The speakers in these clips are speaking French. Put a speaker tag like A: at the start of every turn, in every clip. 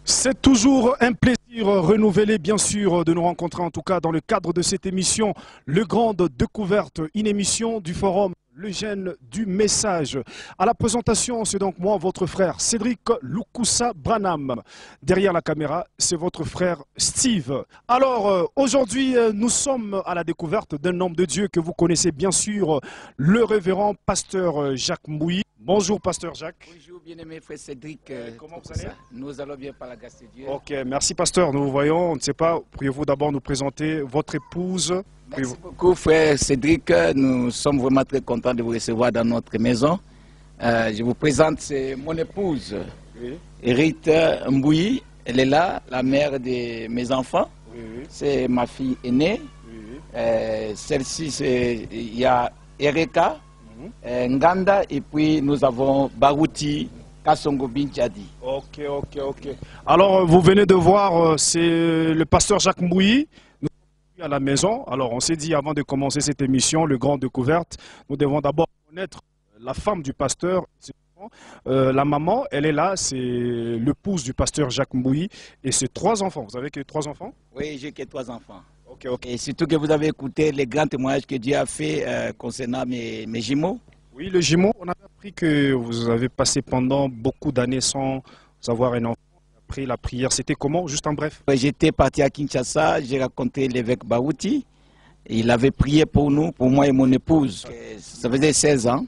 A: C'est toujours un plaisir renouvelé, bien sûr, de nous rencontrer, en tout cas dans le cadre de cette émission, Le Grande Découverte, une émission du forum Le Gène du Message. À la présentation, c'est donc moi, votre frère Cédric Loukoussa Branham. Derrière la caméra, c'est votre frère Steve. Alors, aujourd'hui, nous sommes à la découverte d'un homme de Dieu que vous connaissez bien sûr, le révérend pasteur Jacques Mbouyi. Bonjour, pasteur Jacques.
B: Bonjour, bien-aimé frère Cédric.
A: Comment vous allez?
B: Nous allons bien par la grâce de Dieu.
A: Ok, merci, pasteur. Nous vous voyons. On ne sait pas, pourriez-vous d'abord nous présenter votre épouse?
B: Merci beaucoup, frère Cédric. Nous sommes vraiment très contents de vous recevoir dans notre maison. Je vous présente, c'est mon épouse,
A: Oui.
B: Hérite Mbouyi. Elle est là, la mère de mes enfants.
A: Oui.
B: C'est ma fille aînée.
A: Oui.
B: Celle-ci, il y a Ereka, Nganda, et puis nous avons Barouti Kasongo Binchadi.
A: Ok. Alors, vous venez de voir, c'est le pasteur Jacques Mbouyi. Nous sommes à la maison. Alors, on s'est dit, avant de commencer cette émission, Le Grand Découverte, nous devons d'abord connaître la femme du pasteur. La maman, elle est là, c'est l'épouse du pasteur Jacques Mbouyi. Et c'est 3 enfants. Vous avez que 3 enfants?
B: Oui, j'ai que 3 enfants.
A: Ok.
B: Et surtout que vous avez écouté les grands témoignages que Dieu a fait concernant mes jumeaux.
A: Oui, le jumeau, on a appris que vous avez passé pendant beaucoup d'années sans avoir un enfant. Après la prière, c'était comment? Juste en bref.
B: J'étais parti à Kinshasa, j'ai rencontré l'évêque Barouti. Il avait prié pour nous, pour moi et mon épouse. Ça faisait 16 ans.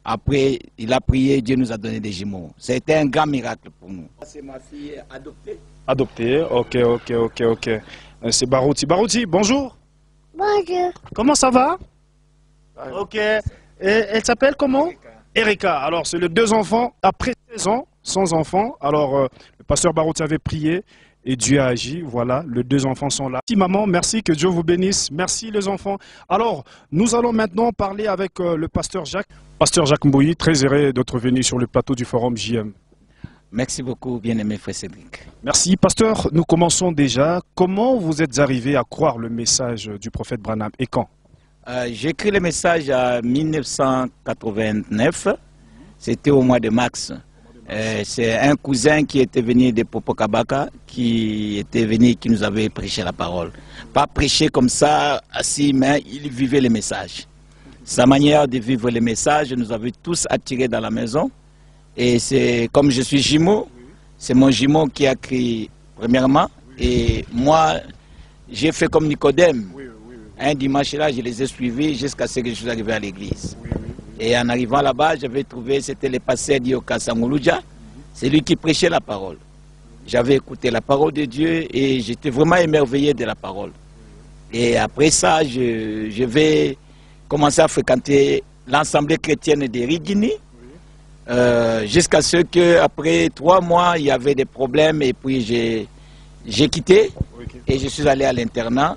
B: Après, il a prié, Dieu nous a donné des jumeaux. C'était un grand miracle pour nous. C'est ma fille adoptée.
A: Adopté, ok. C'est Barouti. Barouti, bonjour.
C: Bonjour.
A: Comment ça va? Ok. Et elle s'appelle comment? Erika. Alors, c'est les 2 enfants, après 16 ans, sans enfants. Alors, le pasteur Barouti avait prié et Dieu a agi. Voilà, les 2 enfants sont là. Merci maman, merci, que Dieu vous bénisse. Merci les enfants. Alors, nous allons maintenant parler avec le pasteur Jacques. Pasteur Jacques Mbouyi, très heureux d'être venu sur le plateau du forum JM.
B: Merci beaucoup, bien-aimé frère Cédric.
A: Merci. Pasteur, nous commençons déjà. Comment vous êtes arrivé à croire le message du prophète Branham et quand?
B: J'ai écrit le message en 1989. C'était au mois de mars. C'est un cousin qui était venu de Popokabaka qui nous avait prêché la parole. Pas prêché comme ça, assis, mais il vivait le message. Sa manière de vivre le message nous avait tous attirés dans la maison. Et c'est comme je suis jumeau, c'est mon jumeau qui a écrit premièrement. Et moi, j'ai fait comme Nicodème. Un dimanche là, je les ai suivis jusqu'à ce que je suis arrivé à l'église. Et en arrivant là-bas, j'avais trouvé, c'était le pasteur Dioka Sangoloudja. C'est lui qui prêchait la parole. J'avais écouté la parole de Dieu et j'étais vraiment émerveillé de la parole. Et après ça, je vais commencer à fréquenter l'Assemblée chrétienne de Rigini. Jusqu'à ce qu'après 3 mois, il y avait des problèmes et puis j'ai quitté et je suis allé à l'internat.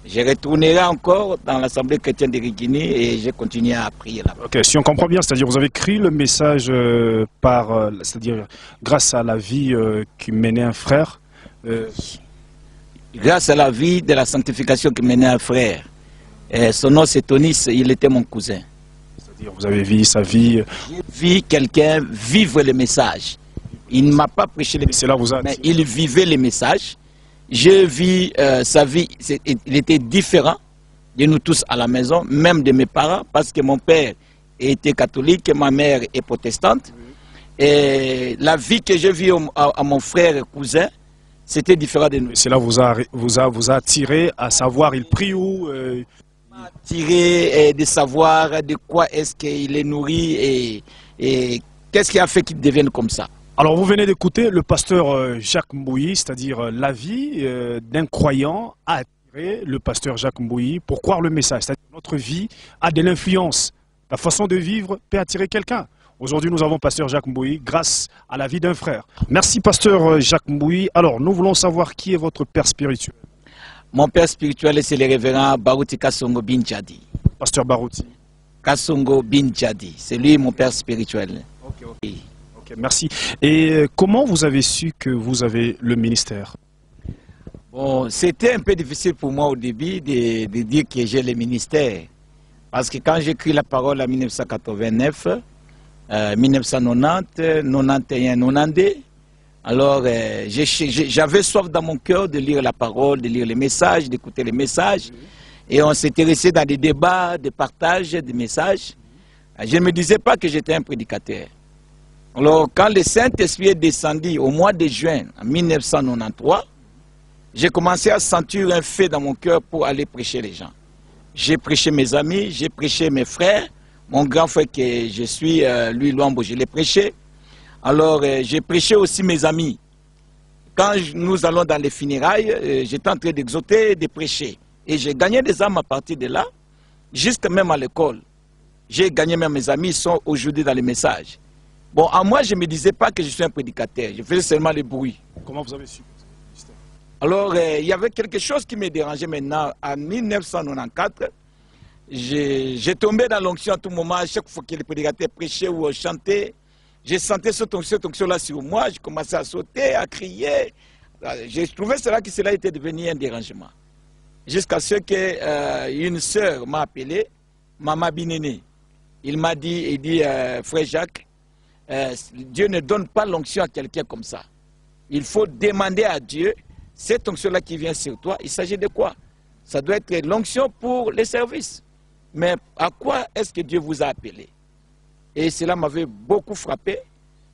B: Je retournerai encore dans l'Assemblée chrétienne de Rigini et j'ai continué à prier là-bas.
A: Ok, si on comprend bien, c'est-à-dire vous avez écrit le message c'est-à-dire grâce à la vie qui menait un frère.
B: Grâce à la vie de la sanctification qui menait un frère. Son nom c'est Tonis, il était mon cousin.
A: C'est-à-dire vous avez vu sa vie.
B: J'ai vu quelqu'un vivre le message. Il ne m'a pas prêché le message, mais il vivait le message. Je vis sa vie, il était différent de nous tous à la maison, même de mes parents, parce que mon père était catholique et ma mère est protestante. Et la vie que je vis à mon frère et cousin, c'était différent de nous.
A: Cela vous a attiré à savoir, il prie où
B: attiré de savoir de quoi est-ce qu'il est nourri et qu'est-ce qui a fait qu'il devienne comme ça.
A: Alors vous venez d'écouter le pasteur Jacques Mbouyi, c'est-à-dire la vie d'un croyant a attiré le pasteur Jacques Mbouyi pour croire le message. C'est-à-dire notre vie a de l'influence. La façon de vivre peut attirer quelqu'un. Aujourd'hui, nous avons pasteur Jacques Mbouyi grâce à la vie d'un frère. Merci pasteur Jacques Mbouyi. Alors, nous voulons savoir qui est votre père spirituel.
B: Mon père spirituel, c'est le révérend Barouti Kasongo Binchadi.
A: Pasteur Barouti.
B: Kasongo Binchadi, c'est lui mon peur spirituel.
A: Ok, merci. Et comment vous avez su que vous avez le ministère?
B: Bon, c'était un peu difficile pour moi au début de dire que j'ai le ministère. Parce que quand j'écris la parole en 1989, 1990, 91, 92, Alors, j'avais soif dans mon cœur de lire la parole, de lire les messages, d'écouter les messages. Et on s'intéressait dans des débats, des partages, des messages. Je ne me disais pas que j'étais un prédicateur. Alors, quand le Saint-Esprit est descendu au mois de juin en 1993, j'ai commencé à sentir un fait dans mon cœur pour aller prêcher les gens. J'ai prêché mes amis, j'ai prêché mes frères. Mon grand frère que je suis, lui, Luambo, je l'ai prêché. Alors, j'ai prêché aussi mes amis. Quand nous allons dans les funérailles, j'étais en train d'exhorter, de prêcher. Et j'ai gagné des âmes à partir de là, jusqu'à même à l'école. J'ai gagné même mes amis, ils sont aujourd'hui dans les messages. Bon, à moi, je ne me disais pas que je suis un prédicateur. Je faisais seulement le bruit.
A: Comment vous avez su?
B: Alors, il y avait quelque chose qui me dérangeait maintenant. En 1994, j'ai tombé dans l'onction à tout moment. À chaque fois que le prédicateur prêchait ou chantait, j'ai senti cette onction-là sur moi. Je commençais à sauter, à crier. J'ai trouvé cela que cela était devenu un dérangement. Jusqu'à ce qu'une sœur m'a appelé, Maman Binéné. Il m'a dit, frère Jacques, Dieu ne donne pas l'onction à quelqu'un comme ça. Il faut demander à Dieu, cette onction-là qui vient sur toi, il s'agit de quoi? Ça doit être l'onction pour les services. Mais à quoi est-ce que Dieu vous a appelé? Et cela m'avait beaucoup frappé.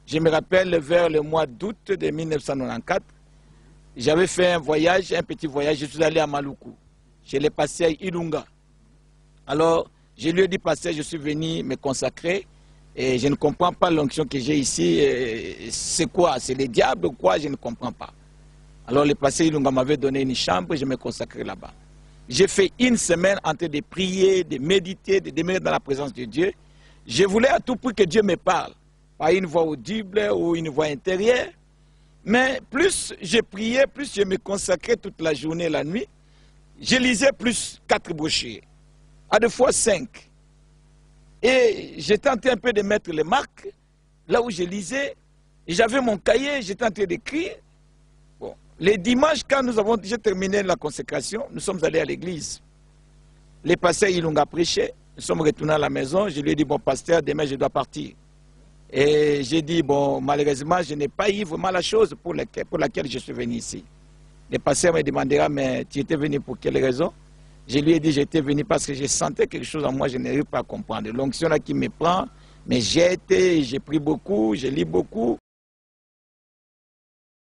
B: Je me rappelle vers le mois d'août de 1994, j'avais fait un voyage, un petit voyage, je suis allé à Maluku. Je l'ai passé à Ilunga. Alors, je lui ai dit, pasteur, je suis venu me consacrer et je ne comprends pas l'onction que j'ai ici. C'est quoi? C'est le diable ou quoi? Je ne comprends pas. Alors, le pasteur Ilunga m'avait donné une chambre et je me consacrais là-bas. J'ai fait une semaine en train de prier, de méditer, de demeurer dans la présence de Dieu. Je voulais à tout prix que Dieu me parle, par une voix audible ou une voix intérieure. Mais plus je priais, plus je me consacrais toute la journée et la nuit. Je lisais plus 4 brochures, à deux fois 5. Et j'ai tenté un peu de mettre les marques, là où je lisais. J'avais mon cahier, j'étais en train d'écrire. Bon, les dimanches, quand nous avons déjà terminé la consécration, nous sommes allés à l'église. Les pasteurs, ils l'ont prêché. Nous sommes retournés à la maison. Je lui ai dit, bon, pasteur, demain, je dois partir. Et j'ai dit, bon, malheureusement, je n'ai pas eu vraiment la chose pour laquelle je suis venu ici. Le pasteur me demandera, mais tu étais venu pour quelle raison? Je lui ai dit, j'étais venu parce que je sentais quelque chose en moi, je n'arrive pas à comprendre. L'onction là qui me prend, mais j'ai pris beaucoup, je lis beaucoup.